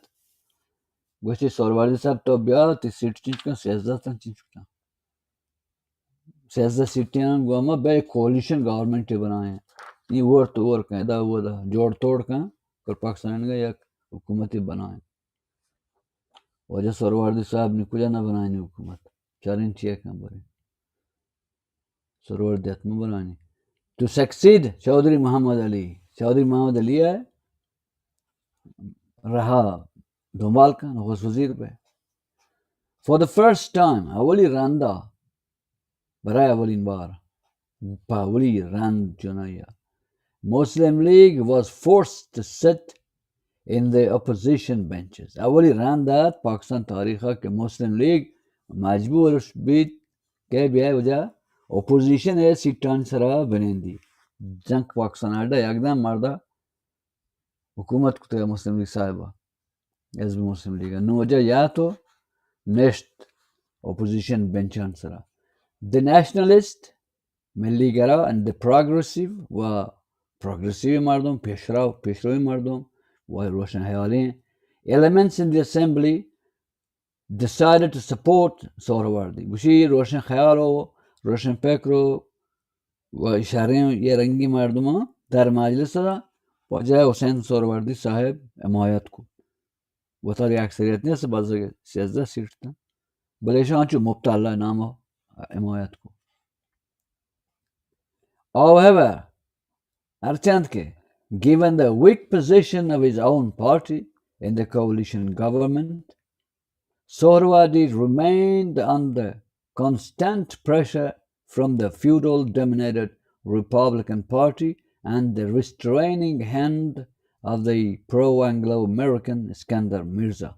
گوشتی سہروردی صاحب تو بیا تی سیٹ چینج کن 13 تن چینج کن 13 سیٹیں گوما بے کولیشن گورنمنٹ بنائیں یہ وور تو وور کہیں دا وہ دا جوڑ توڑ کن کر پاکستان کا یک حکومتی بنائیں وجہ سہروردی صاحب نے کجا نہ بنائیں حکومت چارین چیئے کن برے سہروردی حتم بنائیں to succeed چودھری محمد علی ہے رہا دھومال کا نخست وزیر پہ for the first time اولی راندہ برائے اولین بار پاولی راند جنایا Muslim League was forced to sit in the opposition benches. اولی راندات پاکستان تاریخہ کہ مسلم لیگ مجبور بیت کہ بیائے وجہ اپوزیشن ہے سیٹان سرا بنیندی جنگ پاکستان آڈا یکدم مردہ حکومت کتے مسلم لیگ صاحبہ حزب مسلم لیگ نو وجہ یا تو نیشت اپوزیشن بینچان سرا the nationalist ملی گرا and the progressive و progressive مردم پیشروی مردم و روشن خیالین elements in the assembly decided to support سہروردی گوشی روشن خیال و روشن فکر و اشاریں یہ رنگی مردم در مجلس را وجہ حسین سہروردی صاحب حمایت کو وہ تاری اکثریت نہیں سے بازا 13 سیٹ تھا بلے شانچو مبتلا نام حمایت کو. However, ہرچند کہ given the weak position of his own party in the coalition government, Sohrawardi remained under constant pressure from the feudal-dominated Republican Party and the restraining hand of the pro-Anglo-American Iskandar Mirza.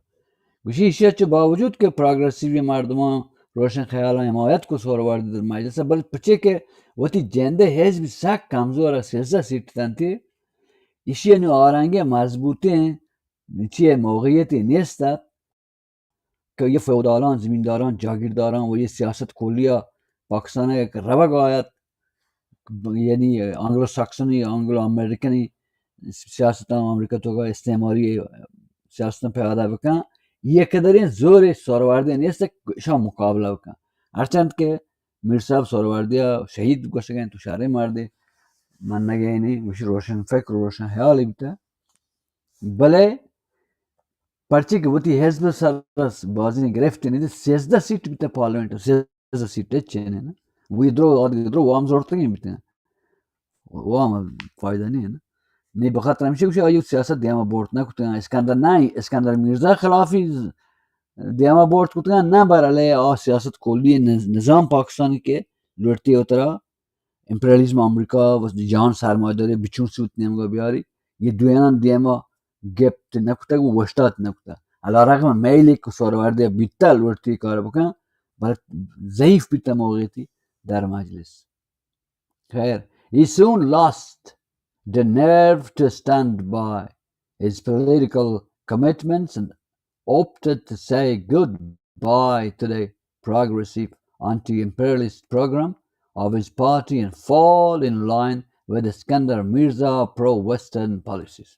گوشی شیچ باوجود کہ پروگریسیوی مردمان روشن خیالان حمایت کو سہروردی در مجلس بل پچے کہ وقتی جنده حزب سخت کمزور 13 سیٹ تنتی ایشی نو آرنگی مضبوطی ہیں چیه موقعیتی نیستد که یه فئودالان زمینداران جاگیرداران و یه سیاست کلیه پاکستان یک روگ آید یعنی انگلو ساکسونی انگلو امریکنی سیاست امریکا تو کا استعماری سیاست پیاده بکن یہ قدرین زور سہروردی نیست شما مقابله بکن هرچند که میر صاحب سہروردی شهید گوشه گئن تو شهره مرده من نگه گوشی روشن فکر و روشن خیالی بیتا بله پرچی که بودی حزب سرس بازی گرفتی نیده 13 سیٹ بیتا پارلیمنت 13 سیٹ چینه نه وی درو وام زورتا گیم بیتا وام فایده نیه نه بخاطر همیشه گوشی آیو سیاست دیما بورت نکوتن اسکندر میرزا خلافی دیما بورت کتن نه بر علیه سیاست کلی نظام پاکستانی که لورتی اترا امپریالیزم آمریکا و جهان سرمایه‌داری بیچون سوت نمیگه بیاری یه دویان دیما گپت نکوته و وشتات نکوته علی رغم میلی که سهروردی بیتا لورتی کار بکن برای ضعیف بیتا موقعیتی در مجلس. خیر, he soon lost the nerve to stand by his political commitments and opted to say goodbye to the progressive anti-imperialist program of his party and fall in line with Iskandar Mirza's pro-Western policies.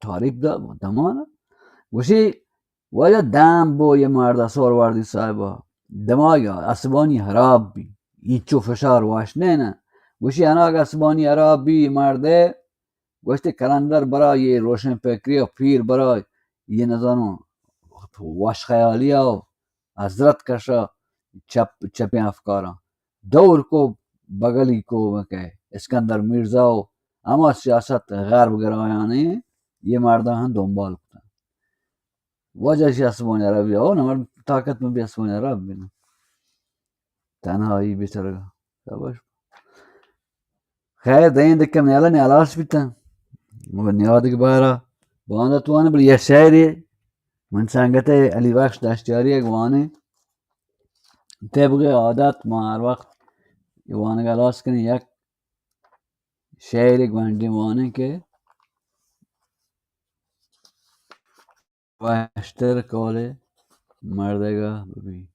تعریف دا دمانه وشی وجه دم بو یه مرد سوروردی صاحبا دماغ اسبانی خراب be echo فشار wash نه وشی اناگ اسبانی خراب be مرده گوشت کلندر برای روشن فکری و پیر برای یه نزانو واش خیالی و حضرت کشا چپی افکارا دور کو بغلی کو که اسکندر میرزا و اما سیاست غرب گرایانه یه مرده هم دنبال کن وجهش اسبانی عربی ها نمار طاقت من بی اسبانی عرب بینم تنهایی بیتره خیر ده این دکم نیالا نیالاش بیتن و نیاده که بایرا بانده توانه بل یه شعری من سنگتء علی بخش دشتیاری اگوانه طبق عادت ما هر وقت یوانه گلاس کنی یک شعری گوندی وانه که وشتر کاله مردگا ببین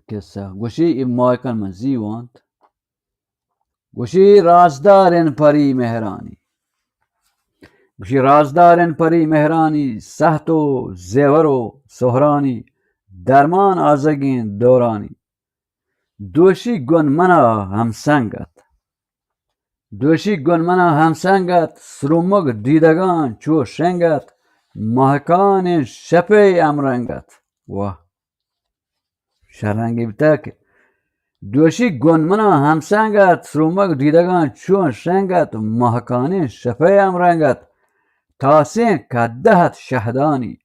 کسا گوشی این مایکن من زیواند گوشی رازدارن پری مهرانی گوشی رازدارن پری مهرانی سهت و زیور و سهرانی درمان آزگین دورانی دوشی گن منا همسنگت دوشی گن منا همسنگت سرومگ دیدگان چو شنگت محکان شپه امرنگت واه شرنگی بتا که دوشی گن منا همسنگت سرومگ دیدگان چون شنگت محکان شپه امرنگت تاسین کدهت شهدانی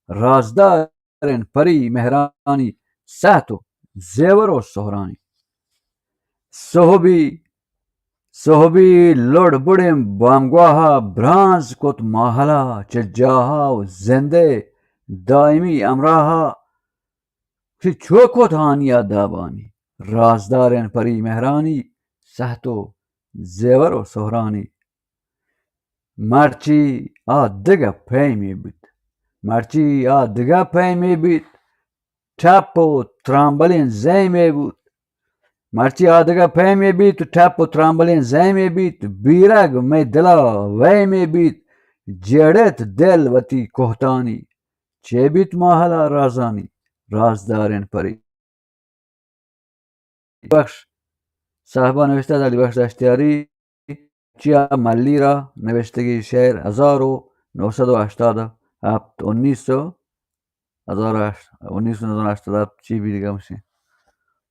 رازدارن پری مهرانی سهت و زیور و سهرانی صحبی لڑ بڑیم بامگواها برانز کت ماهلا چه جاها و زنده دائمی امراها چه چوکت هانیا دابانی رازدارن پری مهرانی سهت و زیور و سهرانی مرچی آدگه پیمی بود مرچی آدگه پیمی بود تپ و ترامبلین زیمی بود مرچی آدگه پیمی بود تپ و ترامبلین زیمی بود بیرگ می دلا ویمی بود جیڑت دل وتی کوهتانی چه بیت ماهلا رازانی رازدارن پری بخش صاحبا نوشته علی بخش دشتیاری چیا ملی را نوشتگی شعر 1987 1987 چی بھی دیگه میشه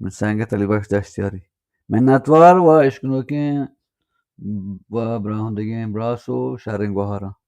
من سنگتء علی بخش دشتیاری منتوار و اشکنوکی و براهندگی امراس و شهرنگوهارا